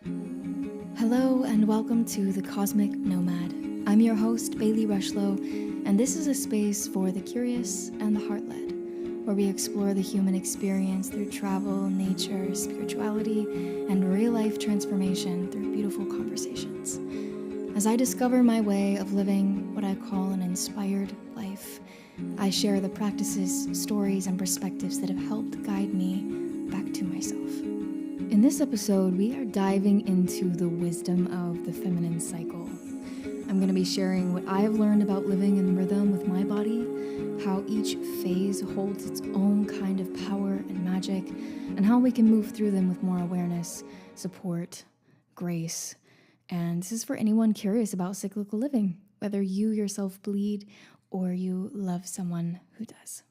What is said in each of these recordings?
Hello and welcome to The Cosmic Nomad. I'm your host, Bailey Rushlow, and this is a space for the curious and the heart-led, where we explore the human experience through travel, nature, spirituality, and real-life transformation through beautiful conversations. As I discover my way of living what I call an inspired life, I share the practices, stories, and perspectives that have helped guide me back to myself. In this episode, we are diving into the wisdom of the feminine cycle. I'm going to be sharing what I have learned about living in rhythm with my body, how each phase holds its own kind of power and magic, and how we can move through them with more awareness, support, grace. And this is for anyone curious about cyclical living, whether you yourself bleed or you love someone who does.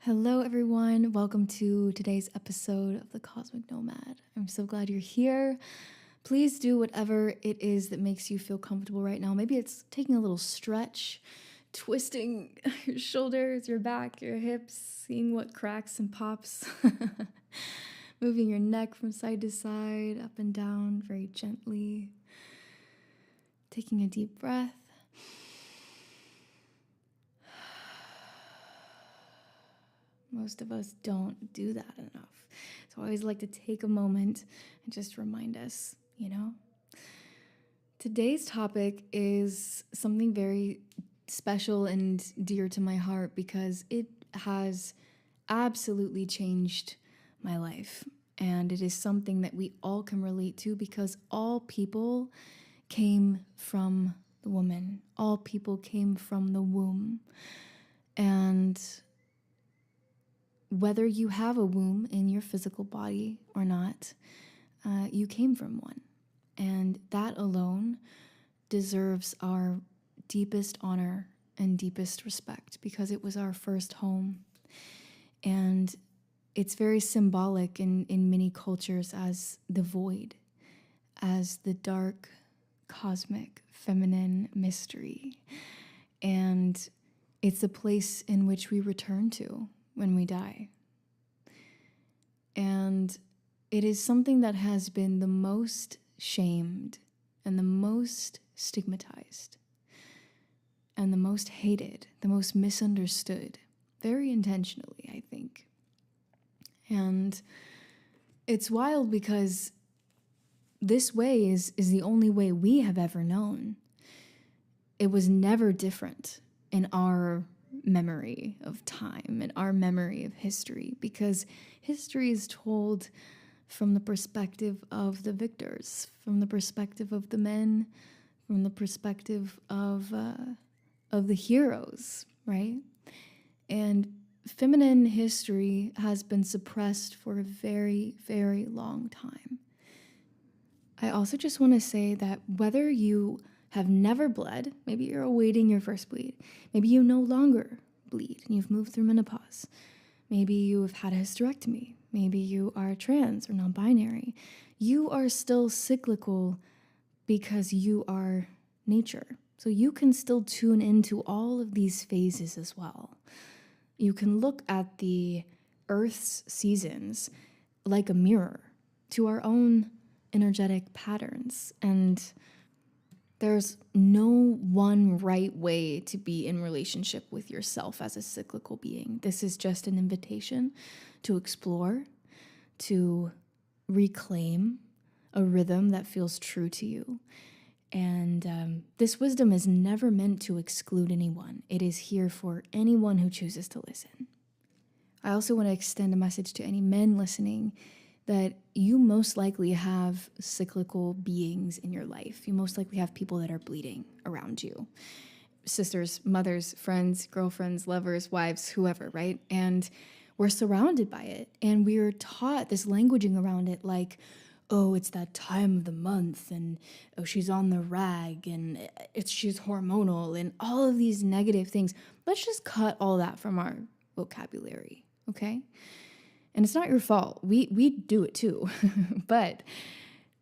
Hello everyone, welcome to today's episode of The Cosmic Nomad. I'm so glad you're here. Please do whatever it is that makes you feel comfortable right now. Maybe it's taking a little stretch, twisting your shoulders, your back, your hips, seeing what cracks and pops, moving your neck from side to side, up and down very gently, taking a deep breath. Most of us don't do that enough. So I always like to take a moment and just remind us, Today's topic is something very special and dear to my heart because it has absolutely changed my life. And it is something that we all can relate to because all people came from the woman. All people came from the womb. And whether you have a womb in your physical body or not, you came from one. And that alone deserves our deepest honor and deepest respect because it was our first home. And it's very symbolic in many cultures as the void, as the dark, cosmic, feminine mystery. And it's a place in which we return to when we die. And it is something that has been the most shamed and the most stigmatized and the most hated, the most misunderstood, very intentionally, I think. And it's wild because this way is the only way we have ever known. It was never different in our memory of time and our memory of history because history is told from the perspective of the victors, from the perspective of the men, from the perspective of the heroes, right? And feminine history has been suppressed for a very, very long time. I also just want to say that whether you have never bled, maybe you're awaiting your first bleed, maybe you no longer bleed and you've moved through menopause, maybe you have had a hysterectomy, maybe you are trans or non-binary, you are still cyclical because you are nature. So you can still tune into all of these phases as well. You can look at the Earth's seasons like a mirror to our own energetic patterns, and there's no one right way to be in relationship with yourself as a cyclical being. This is just an invitation to explore, to reclaim a rhythm that feels true to you. And this wisdom is never meant to exclude anyone. It is here for anyone who chooses to listen. I also want to extend a message to any men listening that you most likely have cyclical beings in your life. You most likely have people that are bleeding around you. Sisters, mothers, friends, girlfriends, lovers, wives, whoever, right? And we're surrounded by it. And we're taught this languaging around it like, oh, it's that time of the month, and oh, she's on the rag, and she's hormonal, and all of these negative things. Let's just cut all that from our vocabulary, okay? And it's not your fault. We do it too. But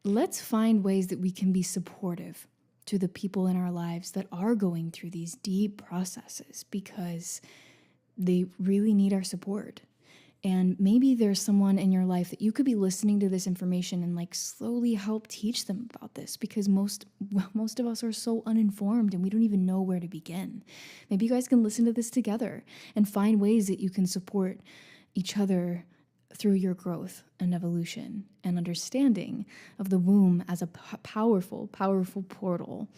let's find ways that we can be supportive to the people in our lives that are going through these deep processes because they really need our support. And maybe there's someone in your life that you could be listening to this information and like slowly help teach them about this, because most of us are so uninformed and we don't even know where to begin. Maybe you guys can listen to this together and find ways that you can support each other through your growth and evolution and understanding of the womb as a powerful, powerful portal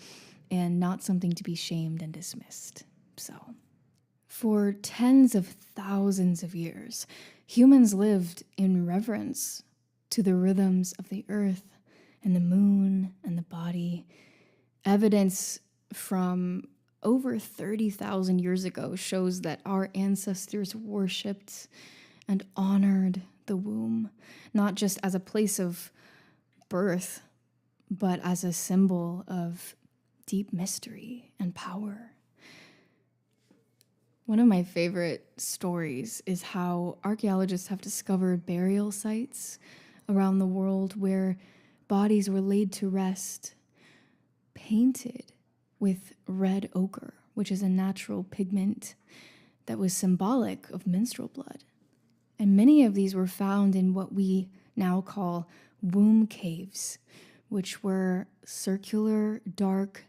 and not something to be shamed and dismissed. So, for tens of thousands of years, humans lived in reverence to the rhythms of the earth and the moon and the body. Evidence from over 30,000 years ago shows that our ancestors worshipped and honored the womb, not just as a place of birth, but as a symbol of deep mystery and power. One of my favorite stories is how archaeologists have discovered burial sites around the world where bodies were laid to rest, painted with red ochre, which is a natural pigment that was symbolic of menstrual blood. And many of these were found in what we now call womb caves, which were circular, dark,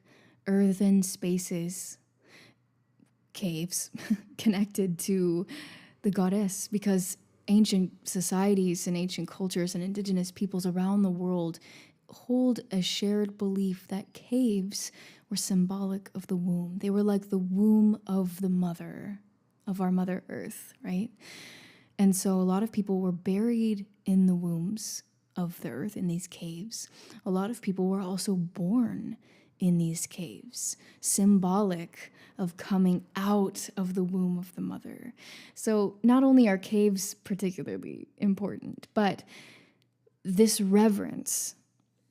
earthen spaces, caves, connected to the goddess, because ancient societies and ancient cultures and indigenous peoples around the world hold a shared belief that caves were symbolic of the womb. They were like the womb of the mother, of our Mother Earth, right? And so a lot of people were buried in the wombs of the earth in these caves. A lot of people were also born in these caves, symbolic of coming out of the womb of the mother. So not only are caves particularly important, but this reverence,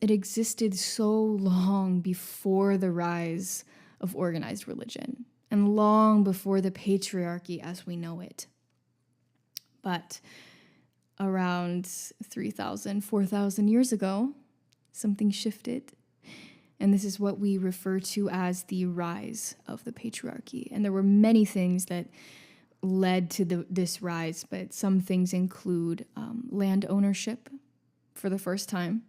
it existed so long before the rise of organized religion and long before the patriarchy as we know it. But around 3,000, 4,000 years ago, something shifted. And this is what we refer to as the rise of the patriarchy. And there were many things that led to this rise, but some things include land ownership for the first time.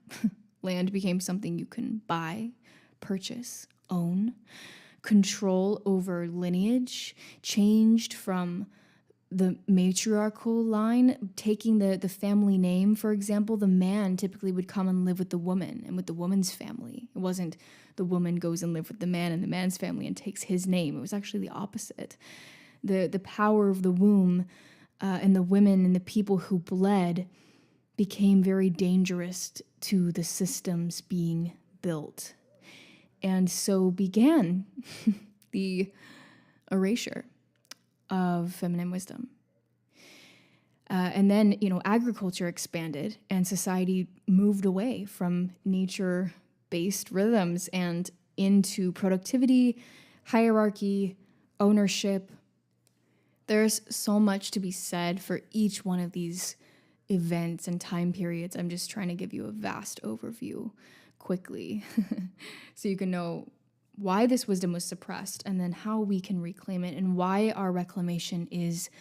Land became something you can buy, purchase, own. Control over lineage changed from the matriarchal line, taking the family name, for example. The man typically would come and live with the woman and with the woman's family. It wasn't the woman goes and live with the man and the man's family and takes his name. It was actually the opposite. The power of the womb and the women and the people who bled became very dangerous to the systems being built. And so began the erasure of feminine wisdom. And then, agriculture expanded and society moved away from nature-based rhythms and into productivity, hierarchy, ownership. There's so much to be said for each one of these events and time periods. I'm just trying to give you a vast overview quickly so you can know why this wisdom was suppressed, and then how we can reclaim it, and why our reclamation is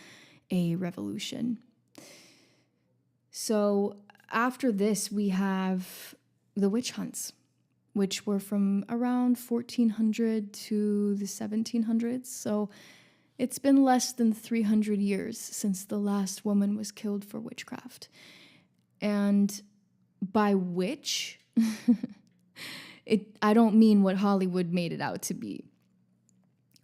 a revolution. So after this, we have the witch hunts, which were from around 1400 to the 1700s. So it's been less than 300 years since the last woman was killed for witchcraft. And by witch, I don't mean what Hollywood made it out to be.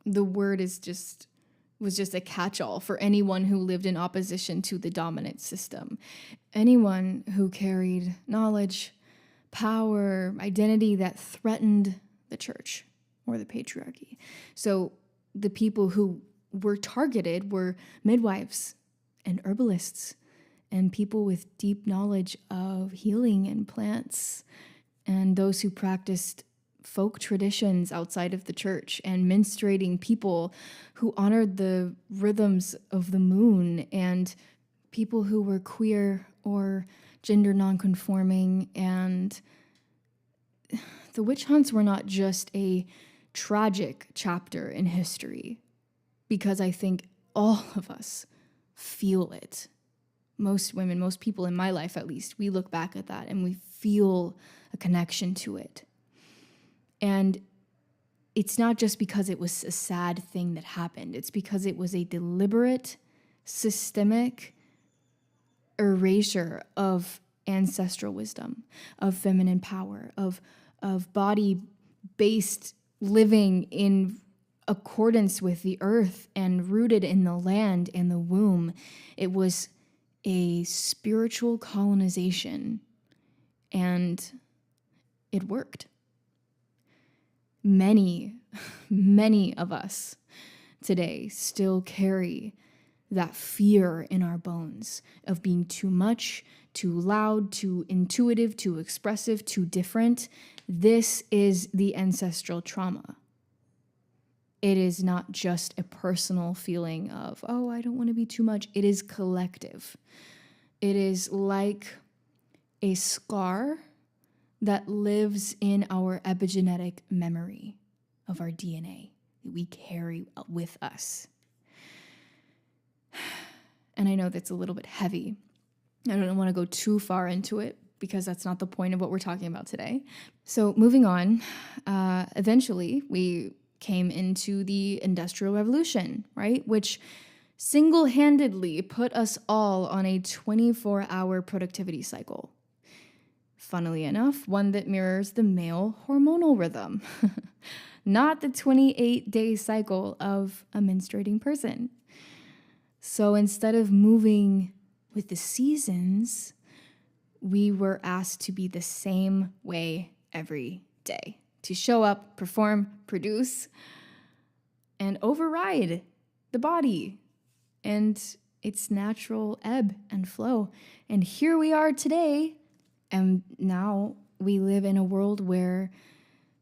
The word was just a catch-all for anyone who lived in opposition to the dominant system. Anyone who carried knowledge, power, identity that threatened the church or the patriarchy. So the people who were targeted were midwives and herbalists and people with deep knowledge of healing and plants, and those who practiced folk traditions outside of the church, and menstruating people who honored the rhythms of the moon, and people who were queer or gender nonconforming. And the witch hunts were not just a tragic chapter in history, because I think all of us feel it most women, most people in my life at least, we look back at that and we feel a connection to it. And it's not just because it was a sad thing that happened. It's because it was a deliberate, systemic erasure of ancestral wisdom, of feminine power, of body-based living in accordance with the earth and rooted in the land and the womb. It was a spiritual colonization, and it worked. Many of us today still carry that fear in our bones of being too much, too loud, too intuitive, too expressive, too different. This is the ancestral trauma. It is not just a personal feeling of, oh, I don't want to be too much. It is collective. It is like a scar that lives in our epigenetic memory of our DNA that we carry with us. And I know that's a little bit heavy. I don't want to go too far into it because that's not the point of what we're talking about today. So moving on, eventually we came into the Industrial Revolution, right? Which single-handedly put us all on a 24-hour productivity cycle. Funnily enough, one that mirrors the male hormonal rhythm, not the 28-day cycle of a menstruating person. So instead of moving with the seasons, we were asked to be the same way every day, to show up, perform, produce, and override the body and its natural ebb and flow. And here we are today, and now we live in a world where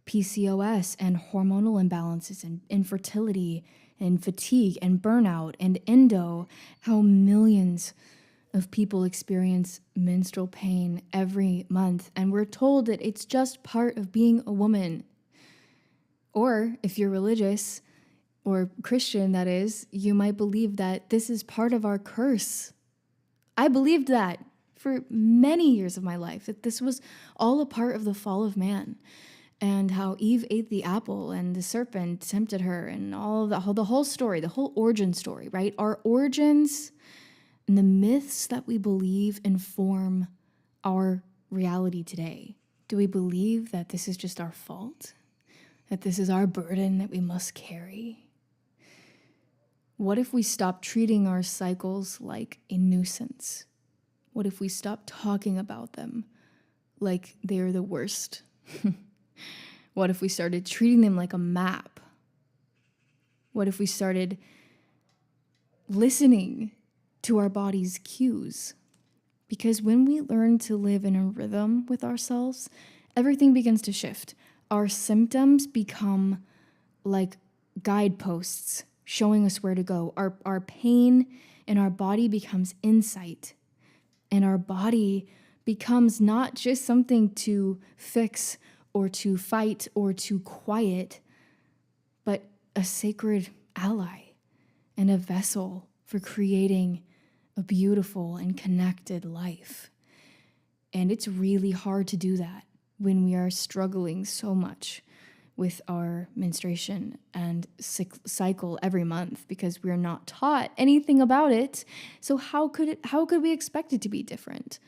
PCOS and hormonal imbalances and infertility and fatigue and burnout and endo, how millions of people experience menstrual pain every month. And we're told that it's just part of being a woman. Or if you're religious or Christian, that is, you might believe that this is part of our curse. I believed that for many years of my life, that this was all a part of the fall of man. And how Eve ate the apple and the serpent tempted her and all of the whole story, the whole origin story, right? Our origins and the myths that we believe inform our reality today. Do we believe that this is just our fault? That this is our burden that we must carry? What if we stop treating our cycles like a nuisance? What if we stop talking about them like they're the worst? What if we started treating them like a map? What if we started listening to our body's cues? Because when we learn to live in a rhythm with ourselves, everything begins to shift. Our symptoms become like guideposts showing us where to go. Our pain in our body becomes insight. And our body becomes not just something to fix or to fight or to quiet, but a sacred ally and a vessel for creating a beautiful and connected life. And it's really hard to do that when we are struggling so much with our menstruation and cycle every month because we're not taught anything about it. So how could we expect it to be different?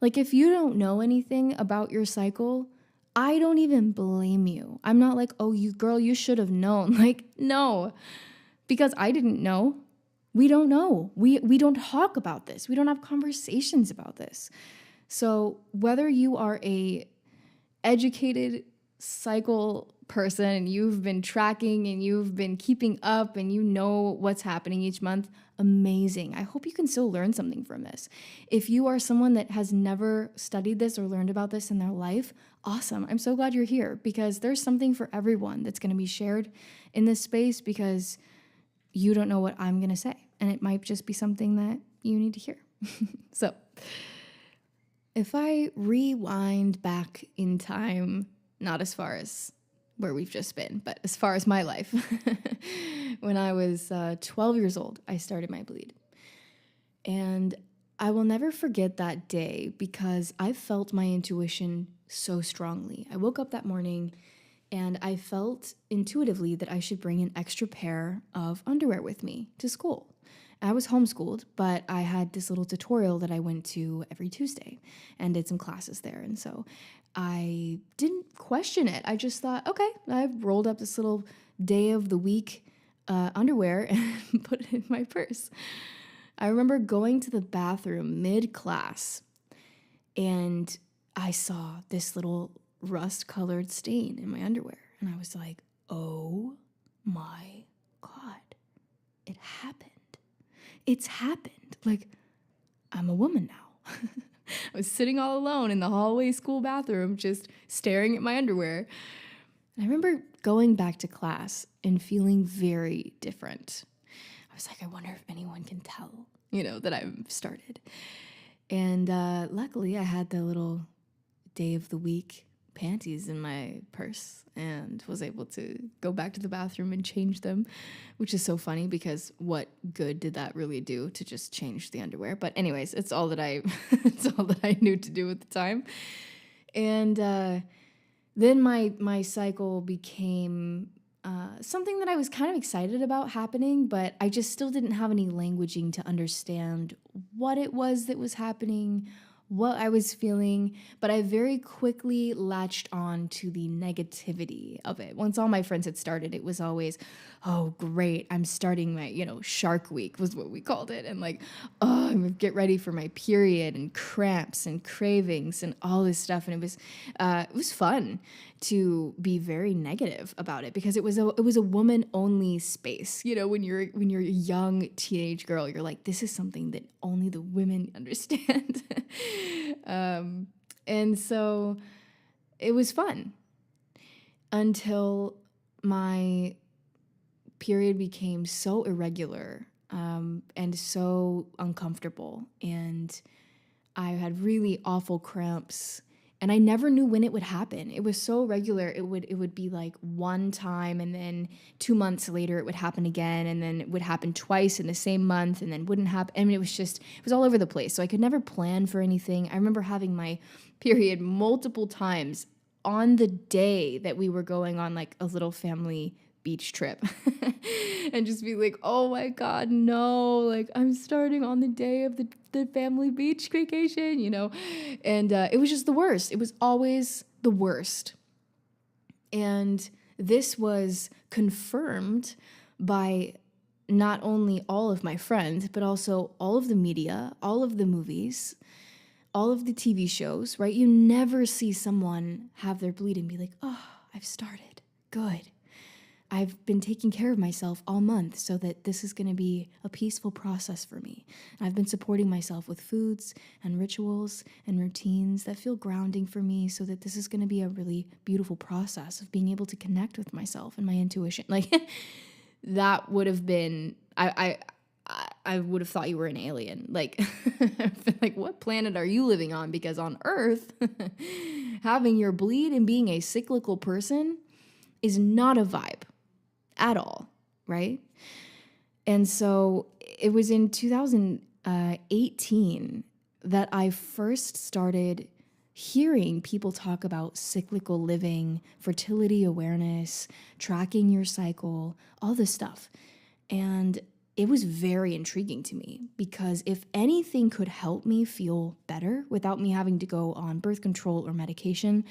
Like, if you don't know anything about your cycle, I don't even blame you. I'm not like, oh, you should have known. Like, no, because I didn't know. We don't know. We don't talk about this. We don't have conversations about this. So whether you are a educated cycle person and you've been tracking and you've been keeping up and you know what's happening each month, amazing. I hope you can still learn something from this. If you are someone that has never studied this or learned about this in their life, awesome. I'm so glad you're here because there's something for everyone that's going to be shared in this space because you don't know what I'm going to say. And it might just be something that you need to hear. So if I rewind back in time, not as far as where we've just been, but as far as my life, when I was 12 years old, I started my bleed. And I will never forget that day because I felt my intuition so strongly. I woke up that morning and I felt intuitively that I should bring an extra pair of underwear with me to school. I was homeschooled, but I had this little tutorial that I went to every Tuesday and did some classes there. And so I didn't question it. I just thought, okay, I rolled up this little day of the week underwear and put it in my purse. I remember going to the bathroom mid-class and I saw this little rust-colored stain in my underwear. And I was like, oh my God, it happened. It's happened. Like, I'm a woman now. I was sitting all alone in the hallway school bathroom, just staring at my underwear. And I remember going back to class and feeling very different. I was like, I wonder if anyone can tell, that I've started. And luckily, I had the little day of the week panties in my purse and was able to go back to the bathroom and change them, which is so funny because what good did that really do to just change the underwear? But anyways, it's all that I knew to do at the time. And then my cycle became something that I was kind of excited about happening, but I just still didn't have any languaging to understand what it was that was happening, what I was feeling, but I very quickly latched on to the negativity of it. Once all my friends had started, it was always, oh, great, I'm starting my, Shark Week was what we called it. And like, oh, I'm gonna get ready for my period and cramps and cravings and all this stuff. And it was fun to be very negative about it because it was a woman only space. When you're a young teenage girl, you're like, this is something that only the women understand. And so it was fun until my period became so irregular and so uncomfortable, and I had really awful cramps. And I never knew when it would happen. It was so regular. It would be like one time, and then 2 months later it would happen again, and then it would happen twice in the same month, and then wouldn't happen. I mean, it was all over the place. So I could never plan for anything. I remember having my period multiple times on the day that we were going on like a little family beach trip and just be like, oh my God, no, like I'm starting on the day of the family beach vacation, and it was just the worst. It was always the worst. And this was confirmed by not only all of my friends, but also all of the media, all of the movies, all of the TV shows, right? You never see someone have their bleed and be like, oh, I've started. Good. I've been taking care of myself all month so that this is going to be a peaceful process for me. I've been supporting myself with foods and rituals and routines that feel grounding for me so that this is going to be a really beautiful process of being able to connect with myself and my intuition. Like that would have been, I would have thought you were an alien. Like, like what planet are you living on? Because on Earth, having your bleed and being a cyclical person is not a vibe at all, right? And so it was in 2018 that I first started hearing people talk about cyclical living, fertility awareness, tracking your cycle, all this stuff. And it was very intriguing to me because if anything could help me feel better without me having to go on birth control or medication,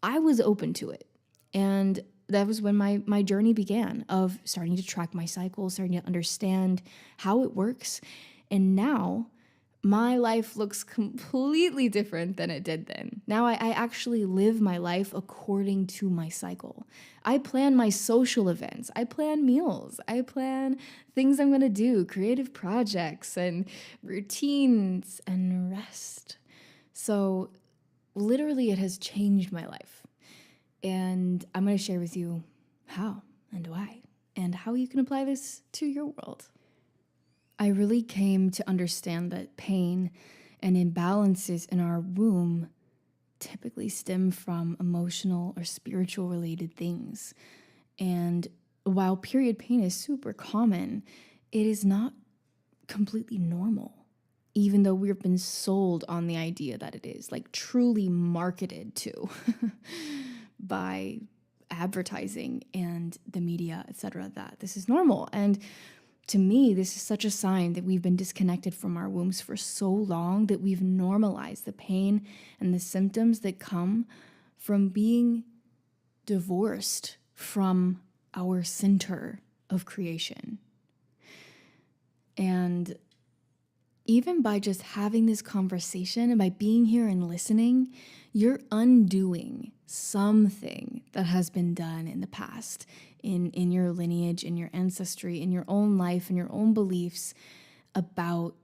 I was open to it. And that was when my journey began of starting to track my cycle, starting to understand how it works. And now my life looks completely different than it did then. Now I actually live my life according to my cycle. I plan my social events. I plan meals. I plan things I'm going to do, creative projects and routines and rest. So literally it has changed my life. And I'm going to share with you how and why and how you can apply this to your world. I really came to understand that pain and imbalances in our womb typically stem from emotional or spiritual related things. And while period pain is super common, it is not completely normal. even though we've been sold on the idea that it is, like truly marketed to by advertising and the media, etc., that this is normal. And to me, this is such a sign that we've been disconnected from our wombs for so long that we've normalized the pain and the symptoms that come from being divorced from our center of creation. And even by just having this conversation and by being here and listening, you're undoing something that has been done in the past, in your lineage, in your ancestry, in your own life, in your own beliefs about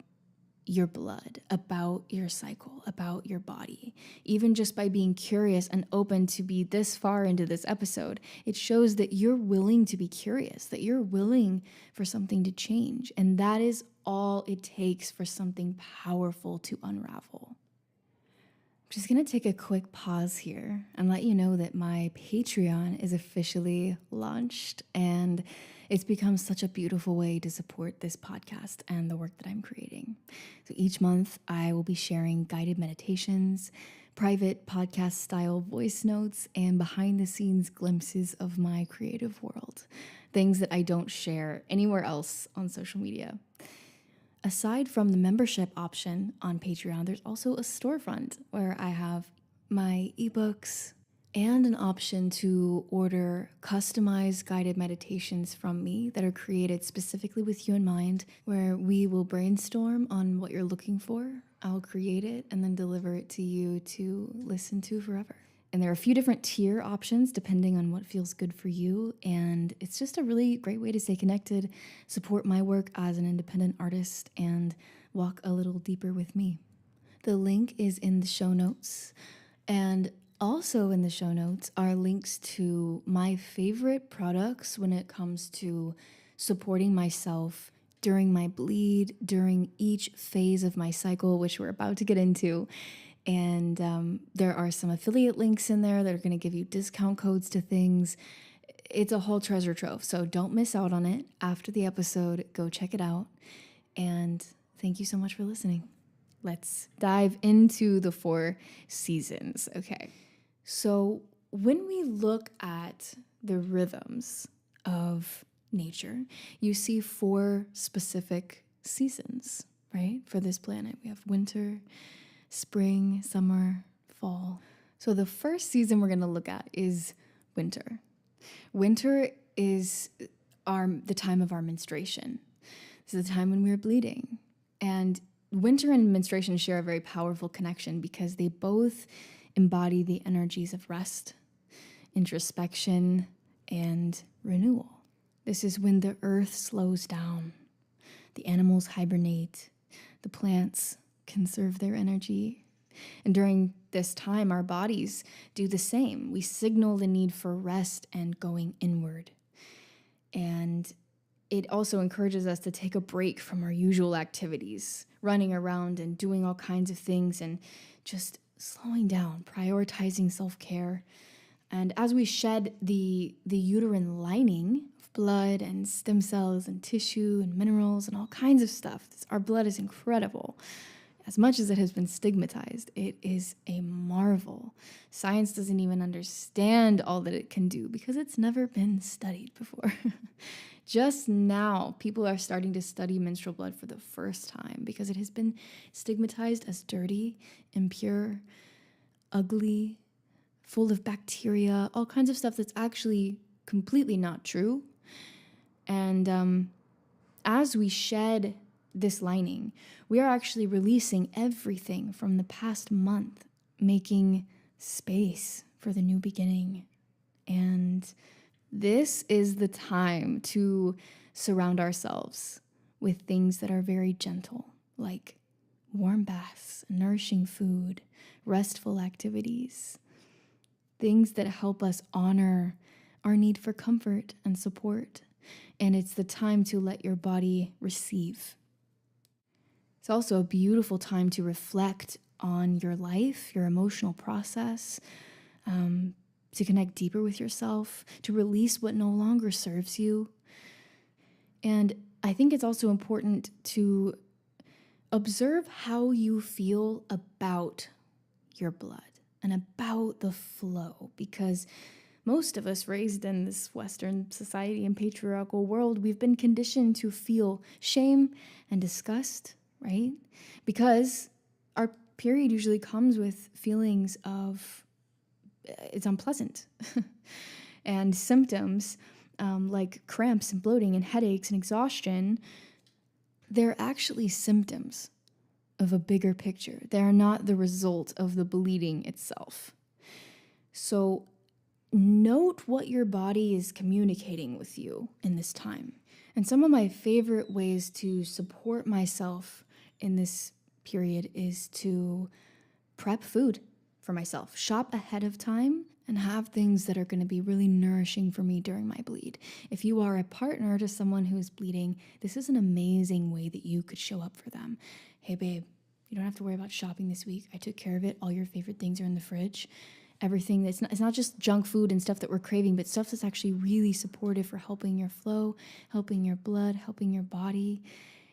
your blood, about your cycle, about your body. Even just by being curious and open to be this far into this episode, it shows that you're willing to be curious, that you're willing for something to change. And that is all it takes for something powerful to unravel. I'm just going to take a quick pause here and let you know that my Patreon is officially launched, and it's become such a beautiful way to support this podcast and the work that I'm creating. So each month I will be sharing guided meditations, private podcast style voice notes, and behind the scenes glimpses of my creative world, things that I don't share anywhere else on social media. Aside from the membership option on Patreon, there's also a storefront where I have my ebooks and an option to order customized guided meditations from me that are created specifically with you in mind, where we will brainstorm on what you're looking for. I'll create it and then deliver it to you to listen to forever. And there are a few different tier options depending on what feels good for you. And it's just a really great way to stay connected, support my work as an independent artist, and walk a little deeper with me. The link is in the show notes. And also in the show notes are links to my favorite products when it comes to supporting myself during my bleed, during each phase of my cycle, which we're about to get into. And there are some affiliate links in there that are going to give you discount codes to things. It's a whole treasure trove, so don't miss out on it. After the episode, go check it out. And thank you so much for listening. Let's dive into the 4 seasons. Okay, so when we look at the rhythms of nature, you see 4 specific seasons, right? For this planet, we have winter, spring, summer, fall. So the first season we're going to look at is winter. Winter is the time of our menstruation. This is the time when we're bleeding. And winter and menstruation share a very powerful connection because they both embody the energies of rest, introspection, and renewal. This is when the earth slows down, the animals hibernate, the plants conserve their energy. And during this time, our bodies do the same. We signal the need for rest and going inward. And it also encourages us to take a break from our usual activities, running around and doing all kinds of things and just slowing down, prioritizing self-care. And as we shed the uterine lining of blood and stem cells and tissue and minerals and all kinds of stuff, our blood is incredible. As much as it has been stigmatized, it is a marvel. Science doesn't even understand all that it can do because it's never been studied before. Just now, people are starting to study menstrual blood for the first time because it has been stigmatized as dirty, impure, ugly, full of bacteria, all kinds of stuff that's actually completely not true. And as we shed this lining, we are actually releasing everything from the past month, making space for the new beginning. And this is the time to surround ourselves with things that are very gentle, like warm baths, nourishing food, restful activities, things that help us honor our need for comfort and support. And it's the time to let your body receive. It's also a beautiful time to reflect on your life, your emotional process, to connect deeper with yourself, to release what no longer serves you. And I think it's also important to observe how you feel about your blood and about the flow, because most of us raised in this Western society and patriarchal world, we've been conditioned to feel shame and disgust, right? Because our period usually comes with feelings of it's unpleasant and symptoms like cramps and bloating and headaches and exhaustion. They're actually symptoms of a bigger picture. They are not the result of the bleeding itself. So note what your body is communicating with you in this time. And some of my favorite ways to support myself in this period is to prep food for myself, shop ahead of time, and have things that are going to be really nourishing for me during my bleed. If you are a partner to someone who's bleeding, this is an amazing way that you could show up for them. Hey babe, you don't have to worry about shopping this week. I took care of it. All your favorite things are in the fridge. Everything that's it's not just junk food and stuff that we're craving, but stuff that's actually really supportive for helping your flow, helping your blood, helping your body,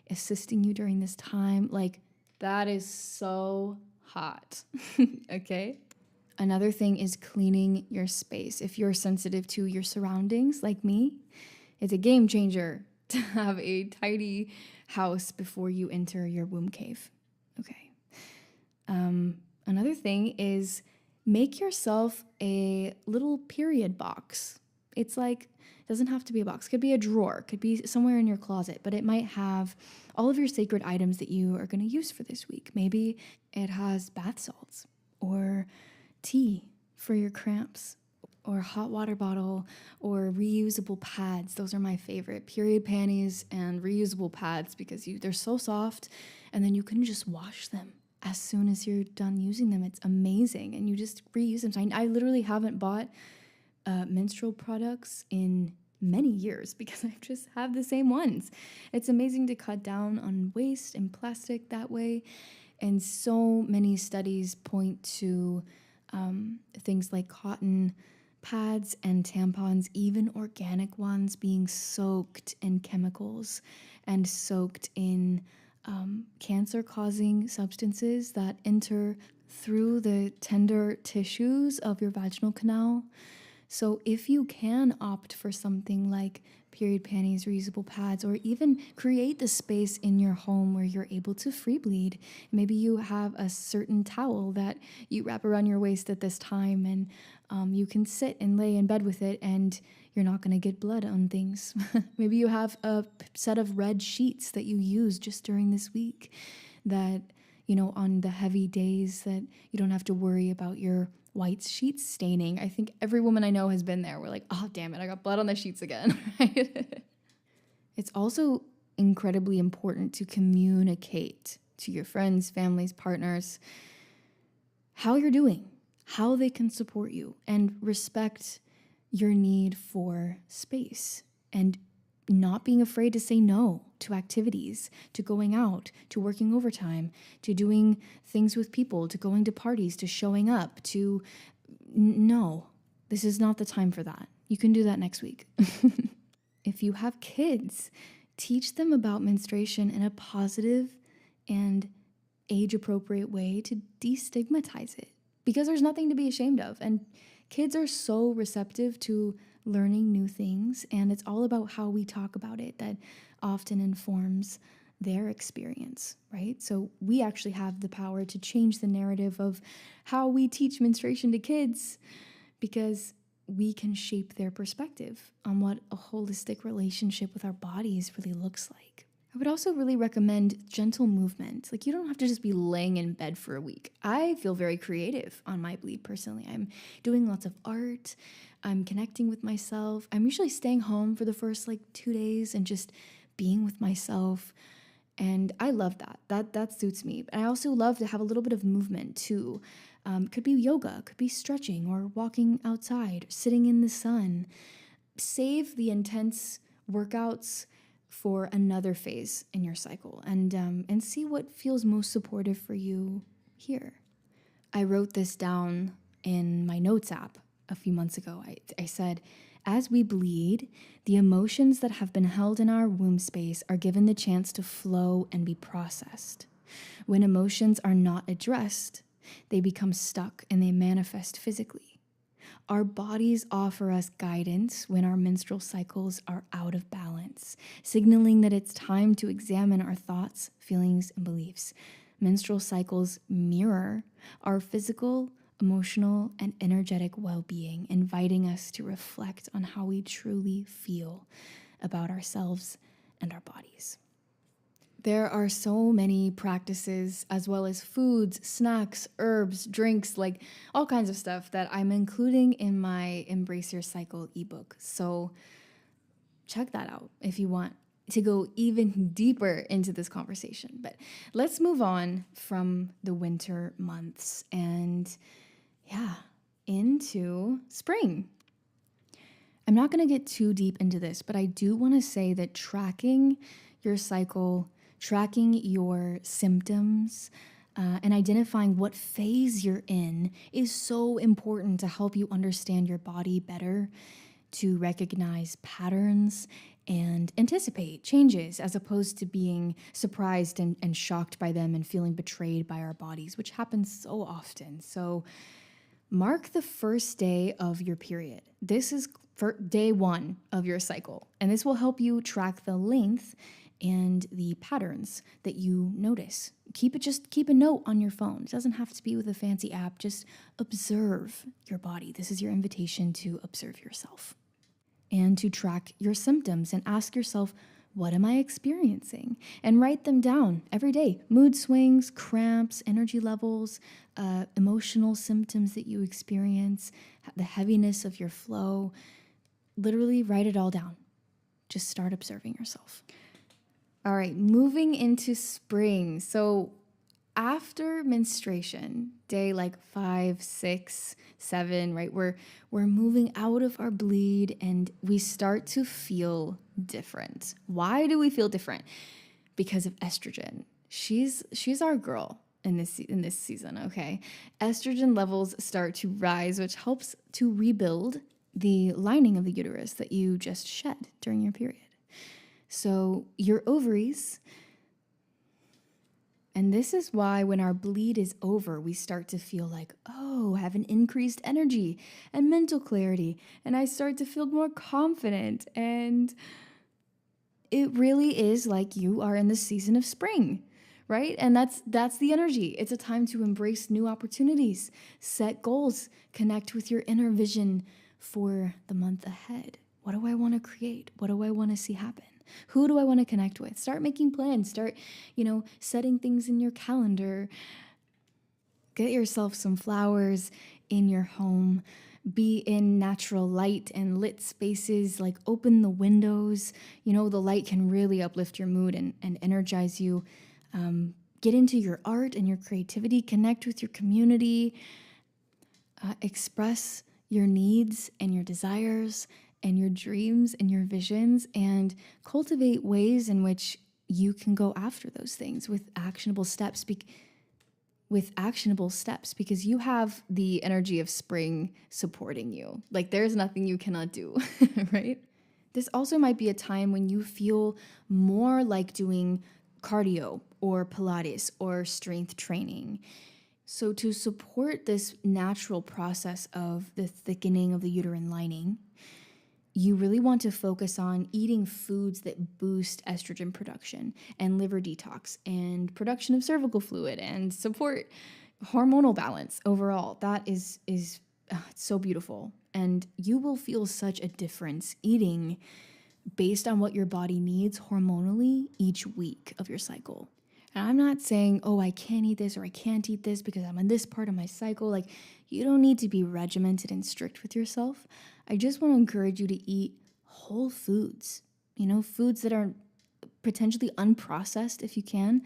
assisting you during this time. Like, that is so hot. Okay? Another thing is cleaning your space. If you're sensitive to your surroundings, like me, it's a game changer to have a tidy house before you enter your womb cave. Okay. Another thing is make yourself a little period box. It's like, it doesn't have to be a box. It could be a drawer, could be somewhere in your closet, but it might have all of your sacred items that you are going to use for this week. Maybe it has bath salts or tea for your cramps, or a hot water bottle, or reusable pads. Those are my favorite. Period panties and reusable pads, because they're so soft, and then you can just wash them as soon as you're done using them. It's amazing, and you just reuse them. So I literally haven't bought menstrual products in many years because I just have the same ones. It's amazing to cut down on waste and plastic that way. And so many studies point to things like cotton pads and tampons, even organic ones, being soaked in chemicals and soaked in cancer-causing substances that enter through the tender tissues of your vaginal canal. So if you can opt for something like period panties, reusable pads, or even create the space in your home where you're able to free bleed. Maybe you have a certain towel that you wrap around your waist at this time, and you can sit and lay in bed with it, and you're not going to get blood on things. Maybe you have a set of red sheets that you use just during this week that, on the heavy days that you don't have to worry about your white sheets staining. I think every woman I know has been there. We're like, oh, damn it, I got blood on the sheets again, right? It's also incredibly important to communicate to your friends, families, partners, how you're doing, how they can support you, and respect your need for space, and not being afraid to say no to activities, to going out, to working overtime, to doing things with people, to going to parties, to showing up, to no, this is not the time for that. You can do that next week. If you have kids, teach them about menstruation in a positive and age-appropriate way to destigmatize it, because there's nothing to be ashamed of. And kids are so receptive to learning new things, and it's all about how we talk about it that often informs their experience, right? So we actually have the power to change the narrative of how we teach menstruation to kids, because we can shape their perspective on what a holistic relationship with our bodies really looks like. I would also really recommend gentle movement. Like, you don't have to just be laying in bed for a week. I feel very creative on my bleed personally. I'm doing lots of art. I'm connecting with myself. I'm usually staying home for the first 2 days and just being with myself. And I love that. That suits me. But I also love to have a little bit of movement too. Could be yoga, could be stretching or walking outside, sitting in the sun. Save the intense workouts for another phase in your cycle, and see what feels most supportive for you here. I wrote this down in my notes app a few months ago. I said, as we bleed, the emotions that have been held in our womb space are given the chance to flow and be processed. When emotions are not addressed, they become stuck and they manifest physically. Our bodies offer us guidance when our menstrual cycles are out of balance, signaling that it's time to examine our thoughts, feelings, and beliefs. Menstrual cycles mirror our physical, emotional, and energetic well-being, inviting us to reflect on how we truly feel about ourselves and our bodies. There are so many practices, as well as foods, snacks, herbs, drinks, like all kinds of stuff that I'm including in my Embrace Your Cycle ebook. So check that out if you want to go even deeper into this conversation. But let's move on from the winter months and into spring. I'm not going to get too deep into this, but I do want to say that tracking your cycle, tracking your symptoms, and identifying what phase you're in is so important to help you understand your body better, to recognize patterns and anticipate changes, as opposed to being surprised and shocked by them and feeling betrayed by our bodies, which happens so often. So mark the first day of your period. This is for day 1 of your cycle, and this will help you track the length and the patterns that you notice. Keep a note on your phone. It doesn't have to be with a fancy app. Just observe your body. This is your invitation to observe yourself and to track your symptoms and ask yourself, what am I experiencing? And write them down every day. Mood swings, cramps, energy levels, emotional symptoms that you experience, the heaviness of your flow. Literally write it all down. Just start observing yourself. All right, moving into spring. So after menstruation, day like 5, 6, 7, right? We're moving out of our bleed and we start to feel different. Why do we feel different? Because of estrogen. She's our girl in this season, okay? Estrogen levels start to rise, which helps to rebuild the lining of the uterus that you just shed during your period. So your ovaries, and this is why when our bleed is over, we start to feel like, oh, I have an increased energy and mental clarity, and I start to feel more confident. And it really is like you are in the season of spring, right? And that's the energy. It's a time to embrace new opportunities, set goals, connect with your inner vision for the month ahead. What do I want to create? What do I want to see happen? Who do I want to connect with? Start making plans. Start, setting things in your calendar. Get yourself some flowers in your home. Be in natural light and lit spaces. Like open the windows. The light can really uplift your mood and energize you. Get into your art and your creativity. Connect with your community. Express your needs and your desires and your dreams and your visions, and cultivate ways in which you can go after those things with actionable steps. Because you have the energy of spring supporting you. Like there's nothing you cannot do, right? This also might be a time when you feel more like doing cardio or Pilates or strength training. So to support this natural process of the thickening of the uterine lining, you really want to focus on eating foods that boost estrogen production and liver detox and production of cervical fluid and support hormonal balance overall. That is so beautiful. And you will feel such a difference eating based on what your body needs hormonally each week of your cycle. And I'm not saying, oh, I can't eat this or I can't eat this because I'm in this part of my cycle. Like, you don't need to be regimented and strict with yourself. I just want to encourage you to eat whole foods, foods that are potentially unprocessed if you can,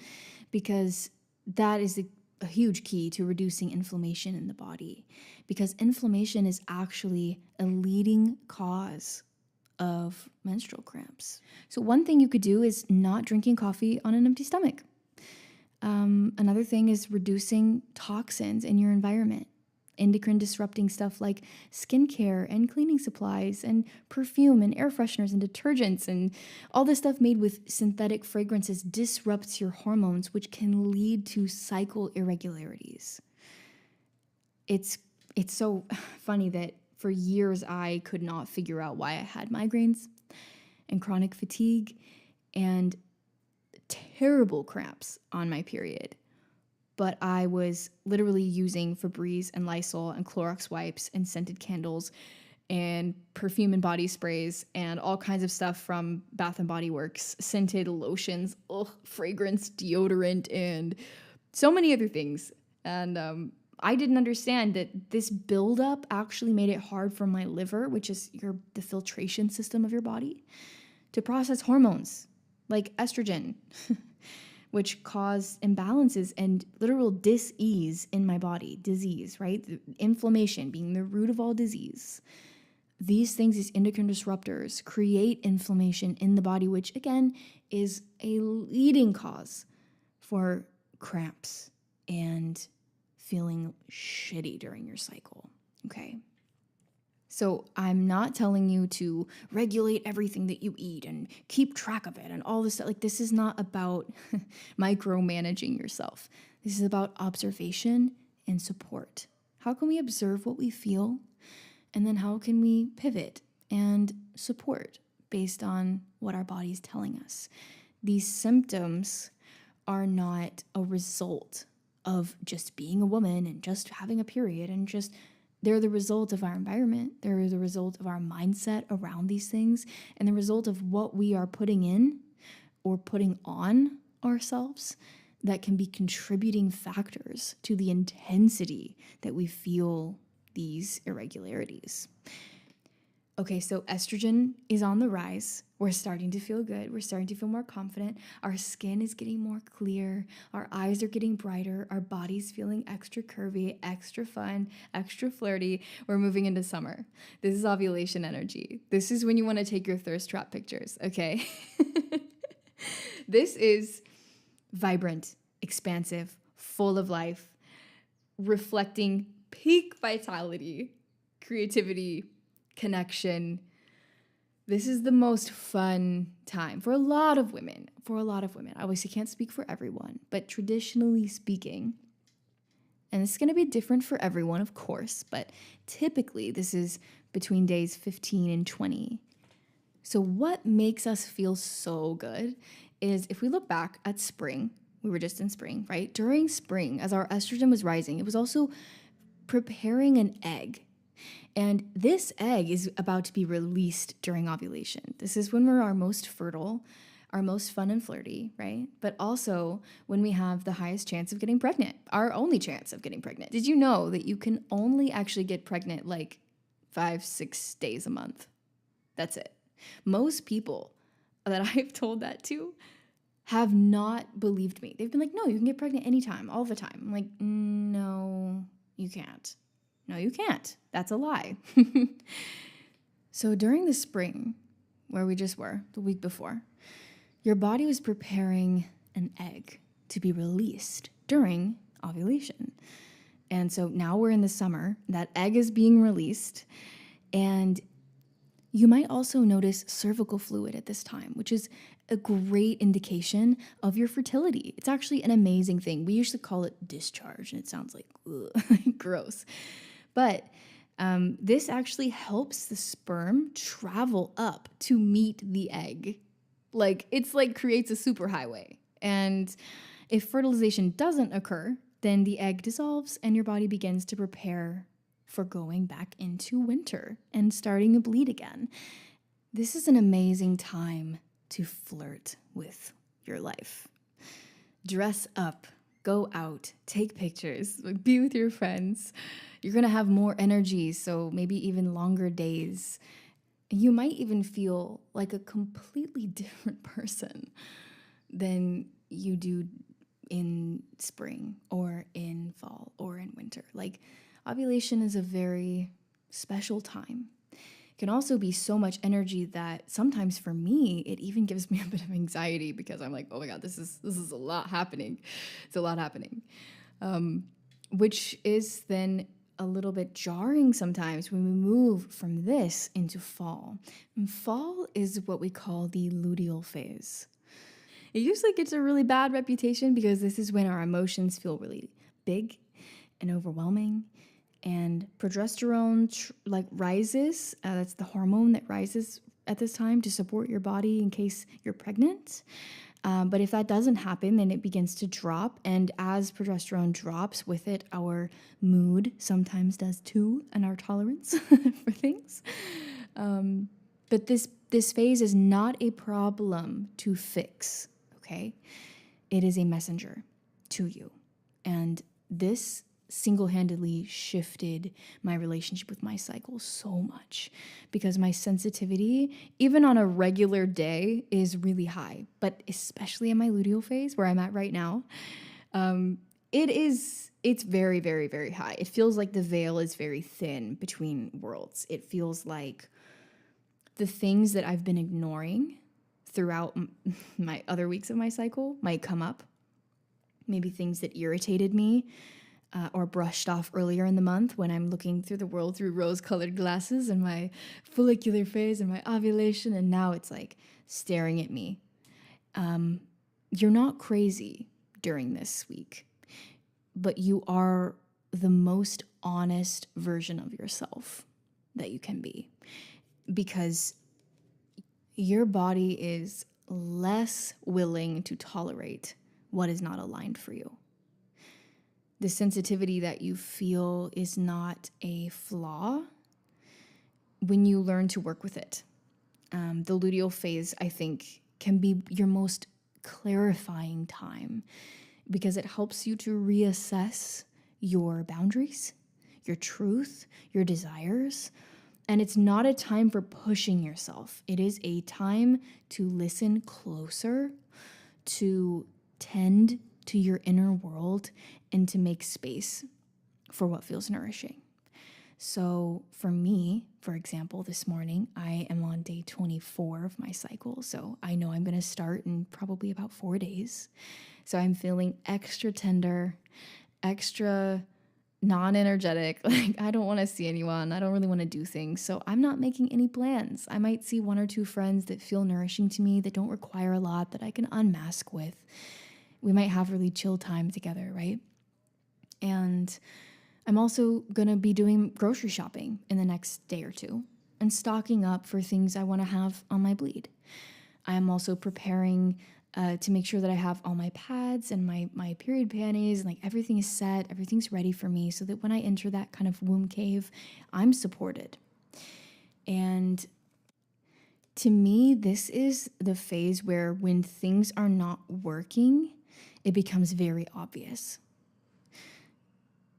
because that is a huge key to reducing inflammation in the body, because inflammation is actually a leading cause of menstrual cramps. So one thing you could do is not drinking coffee on an empty stomach. Another thing is reducing toxins in your environment. endocrine disrupting stuff like skincare and cleaning supplies and perfume and air fresheners and detergents and all this stuff made with synthetic fragrances disrupts your hormones, which can lead to cycle irregularities. It's so funny that for years I could not figure out why I had migraines and chronic fatigue and terrible cramps on my period. But I was literally using Febreze and Lysol and Clorox wipes and scented candles and perfume and body sprays and all kinds of stuff from Bath and Body Works, scented lotions, fragrance, deodorant, and so many other things. And I didn't understand that this buildup actually made it hard for my liver, which is the filtration system of your body, to process hormones like estrogen, which cause imbalances and literal dis-ease in my body. Disease, right? Inflammation being the root of all disease. These things, these endocrine disruptors, create inflammation in the body, which again is a leading cause for cramps and feeling shitty during your cycle. Okay. So I'm not telling you to regulate everything that you eat and keep track of it and all this stuff. Like, this is not about micromanaging yourself. This is about observation and support. How can we observe what we feel? And then how can we pivot and support based on what our body's telling us? These symptoms are not a result of just being a woman and just having a period and just... They're the result of our environment. They're the result of our mindset around these things and the result of what we are putting in or putting on ourselves that can be contributing factors to the intensity that we feel these irregularities. Okay, so estrogen is on the rise. We're starting to feel good. We're starting to feel more confident. Our skin is getting more clear. Our eyes are getting brighter. Our body's feeling extra curvy, extra fun, extra flirty. We're moving into summer. This is ovulation energy. This is when you want to take your thirst trap pictures, okay? This is vibrant, expansive, full of life, reflecting peak vitality, creativity, connection. This is the most fun time for a lot of women. I obviously can't speak for everyone, but traditionally speaking, and it's going to be different for everyone, of course, but typically this is between days 15 and 20. So what makes us feel so good is if we look back at spring, we were just in spring, right? During spring, as our estrogen was rising, it was also preparing an egg. And this egg is about to be released during ovulation. This is when we're our most fertile, our most fun and flirty, right? But also when we have the highest chance of getting pregnant, our only chance of getting pregnant. Did you know that you can only actually get pregnant like 5-6 days a month? That's it. Most people that I've told that to have not believed me. They've been like, no, you can get pregnant anytime, all the time. I'm like, no, you can't. No, you can't. That's a lie. So during the spring, where we just were the week before, your body was preparing an egg to be released during ovulation. And so now we're in the summer, that egg is being released, and you might also notice cervical fluid at this time, which is a great indication of your fertility. It's actually an amazing thing. We usually call it discharge, and it sounds like gross. But this actually helps the sperm travel up to meet the egg. It's like creates a superhighway. And if fertilization doesn't occur, then the egg dissolves and your body begins to prepare for going back into winter and starting to bleed again. This is an amazing time to flirt with your life. Dress up, go out, take pictures, be with your friends. You're going to have more energy, so maybe even longer days. You might even feel like a completely different person than you do in spring or in fall or in winter. Ovulation is a very special time. It can also be so much energy that sometimes for me, it even gives me a bit of anxiety because I'm like, oh my God, this is a lot happening. It's a lot happening. Which is then a little bit jarring sometimes when we move from this into fall. And fall is what we call the luteal phase. It usually gets a really bad reputation because this is when our emotions feel really big and overwhelming, and progesterone rises. That's the hormone that rises at this time to support your body in case you're pregnant. But if that doesn't happen, then it begins to drop. And as progesterone drops, with it, our mood sometimes does too, and our tolerance for things. But this phase is not a problem to fix, okay? It is a messenger to you. And this single-handedly shifted my relationship with my cycle so much because my sensitivity, even on a regular day, is really high. But especially in my luteal phase, where I'm at right now, it's very, very, very high. It feels like the veil is very thin between worlds. It feels like the things that I've been ignoring throughout my other weeks of my cycle might come up. Maybe things that irritated me or brushed off earlier in the month when I'm looking through the world through rose-colored glasses and my follicular phase and my ovulation, and now it's like staring at me. You're not crazy during this week, but you are the most honest version of yourself that you can be, because your body is less willing to tolerate what is not aligned for you. The sensitivity that you feel is not a flaw when you learn to work with it. The luteal phase, I think, can be your most clarifying time because it helps you to reassess your boundaries, your truth, your desires. And it's not a time for pushing yourself. It is a time to listen closer, to tend to your inner world, and to make space for what feels nourishing. So for me, for example, this morning, I am on day 24 of my cycle. So I know I'm going to start in probably about 4 days. So I'm feeling extra tender, extra non-energetic. Like, I don't want to see anyone. I don't really want to do things. So I'm not making any plans. I might see 1 or 2 friends that feel nourishing to me, that don't require a lot, that I can unmask with. We might have really chill time together, right? And I'm also going to be doing grocery shopping in the next day or 2 and stocking up for things I want to have on my bleed. I'm also preparing to make sure that I have all my pads and my period panties, and like everything is set, everything's ready for me so that when I enter that kind of womb cave, I'm supported. And to me, this is the phase where when things are not working, it becomes very obvious.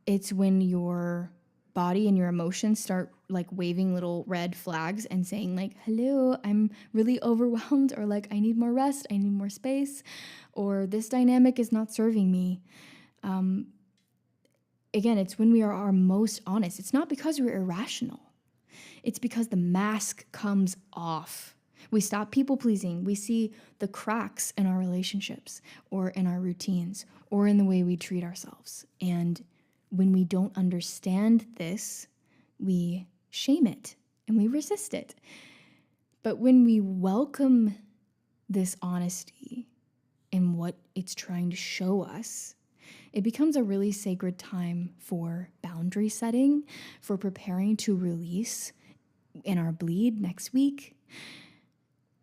It's when your body and your emotions start like waving little red flags and saying like, hello, I'm really overwhelmed, or like, I need more rest, I need more space, or this dynamic is not serving me. Again, it's when we are our most honest. It's not because we're irrational. It's because the mask comes off. We stop people pleasing. We see the cracks in our relationships or in our routines or in the way we treat ourselves. And when we don't understand this, we shame it and we resist it. But when we welcome this honesty and what it's trying to show us, it becomes a really sacred time for boundary setting, for preparing to release in our bleed next week.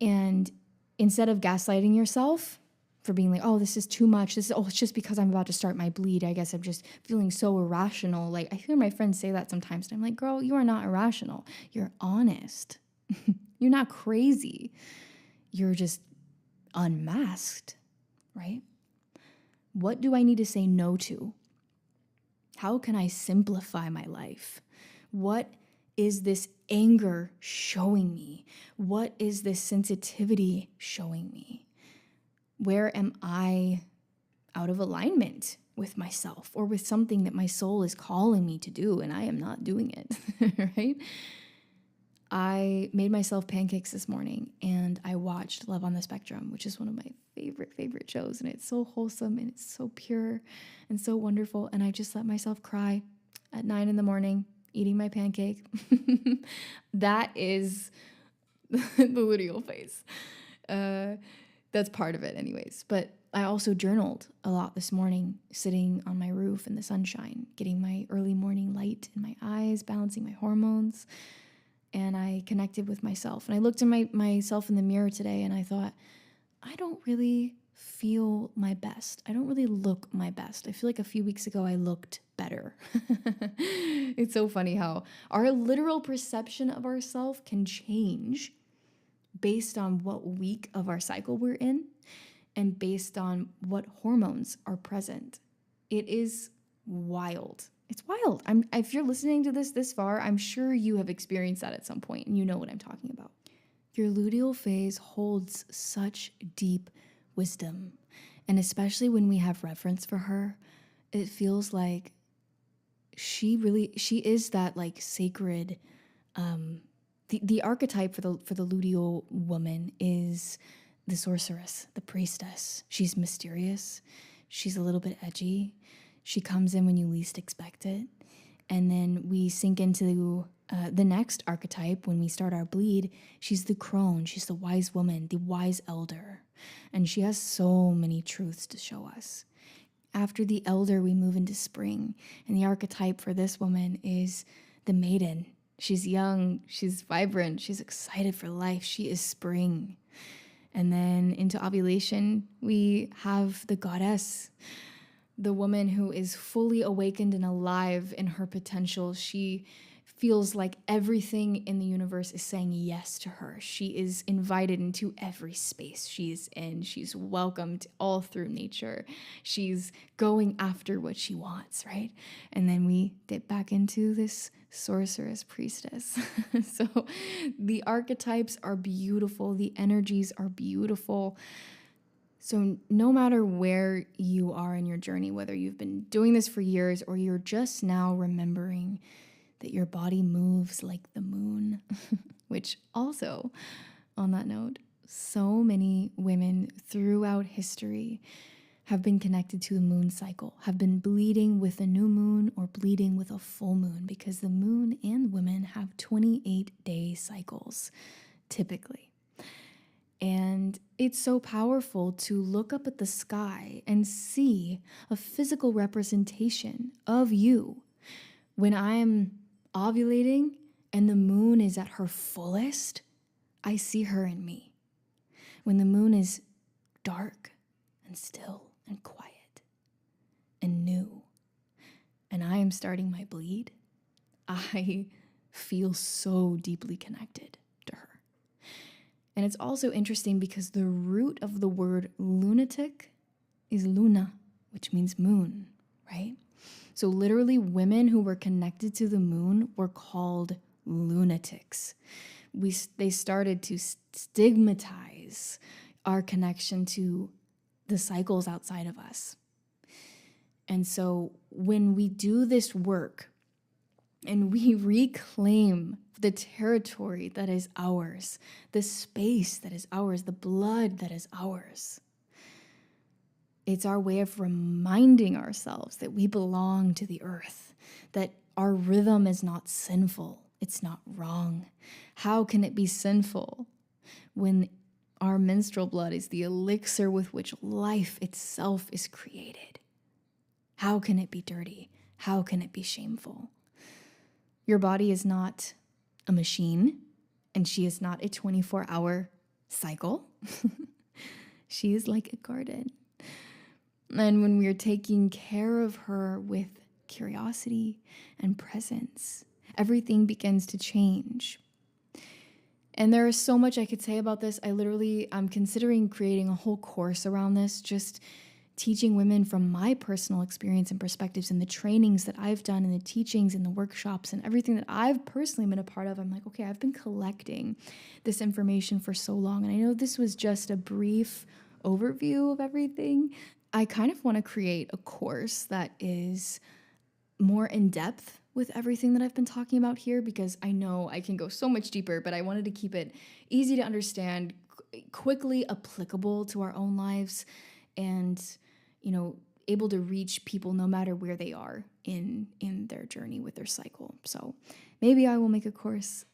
And instead of gaslighting yourself for being like, oh, this is too much. It's just because I'm about to start my bleed. I guess I'm just feeling so irrational. Like, I hear my friends say that sometimes. And I'm like, girl, you are not irrational. You're honest. You're not crazy. You're just unmasked, right? What do I need to say no to? How can I simplify my life? What is this anger showing me? What is this sensitivity showing me? Where am I out of alignment with myself or with something that my soul is calling me to do and I am not doing it, right? I made myself pancakes this morning and I watched Love on the Spectrum, which is one of my favorite shows, and it's so wholesome and it's so pure and so wonderful, and I just let myself cry at 9 in the morning, eating my pancake. That is the luteal phase. That's part of it anyways. But I also journaled a lot this morning, sitting on my roof in the sunshine, getting my early morning light in my eyes, balancing my hormones. And I connected with myself. And I looked at myself in the mirror today and I thought, I don't really feel my best. I don't really look my best. I feel like a few weeks ago I looked better. It's so funny how our literal perception of ourselves can change based on what week of our cycle we're in and based on what hormones are present. It is wild. It's wild. If you're listening to this far, I'm sure you have experienced that at some point and you know what I'm talking about. Your luteal phase holds such deep wisdom. And especially when we have reverence for her, it feels like she is that like sacred, the archetype for the luteal woman is the sorceress, the priestess. She's mysterious. She's a little bit edgy. She comes in when you least expect it. And then we sink into the next archetype when we start our bleed. She's the crone. She's the wise woman, the wise elder. And she has so many truths to show us. After the elder, we move into spring. And the archetype for this woman is the maiden. She's young. She's vibrant. She's excited for life. She is spring. And then into ovulation, we have the goddess, the woman who is fully awakened and alive in her potential. She feels like everything in the universe is saying yes to her. She is invited into every space she's in. She's welcomed all through nature. She's going after what she wants, right? And then we dip back into this sorceress priestess. So the archetypes are beautiful. The energies are beautiful. So no matter where you are in your journey, whether you've been doing this for years or you're just now remembering that your body moves like the moon, which also, on that note, so many women throughout history have been connected to the moon cycle, have been bleeding with a new moon or bleeding with a full moon, because the moon and women have 28-day cycles, typically. And it's so powerful to look up at the sky and see a physical representation of you. When I'm ovulating and the moon is at her fullest, I see her in me. When the moon is dark and still and quiet and new, and I am starting my bleed, I feel so deeply connected to her. And it's also interesting because the root of the word lunatic is luna, which means moon, right? So literally women who were connected to the moon were called lunatics. They started to stigmatize our connection to the cycles outside of us. And so when we do this work and we reclaim the territory that is ours, the space that is ours, the blood that is ours, it's our way of reminding ourselves that we belong to the earth, that our rhythm is not sinful, it's not wrong. How can it be sinful when our menstrual blood is the elixir with which life itself is created? How can it be dirty? How can it be shameful? Your body is not a machine, and she is not a 24-hour cycle. She is like a garden. And when we are taking care of her with curiosity and presence, everything begins to change. And there is so much I could say about this. I'm considering creating a whole course around this, just teaching women from my personal experience and perspectives and the trainings that I've done and the teachings and the workshops and everything that I've personally been a part of. I'm like, okay, I've been collecting this information for so long. And I know this was just a brief overview of everything. I kind of want to create a course that is more in depth with everything that I've been talking about here, because I know I can go so much deeper, but I wanted to keep it easy to understand, quickly applicable to our own lives, and able to reach people no matter where they are in their journey with their cycle. So maybe I will make a course.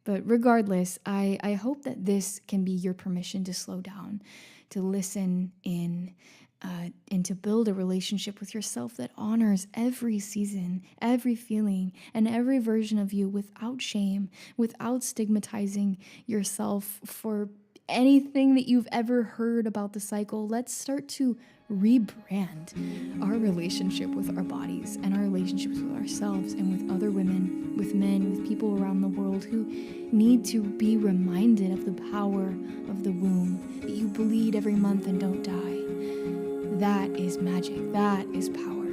But regardless, I hope that this can be your permission to slow down, to listen in, and to build a relationship with yourself that honors every season, every feeling, and every version of you without shame, without stigmatizing yourself for anything that you've ever heard about the cycle. Let's start to rebrand our relationship with our bodies and our relationships with ourselves and with other women, with men, with people around the world who need to be reminded of the power of the womb, that you bleed every month and don't die. That is magic. That is power.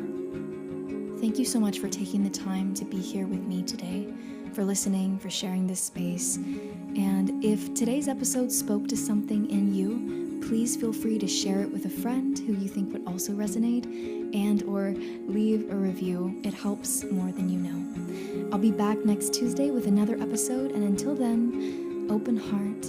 Thank you so much for taking the time to be here with me today, for listening, for sharing this space. And if today's episode spoke to something in you, please feel free to share it with a friend who you think would also resonate, and or leave a review. It helps more than you know. I'll be back next Tuesday with another episode, and until then, open heart,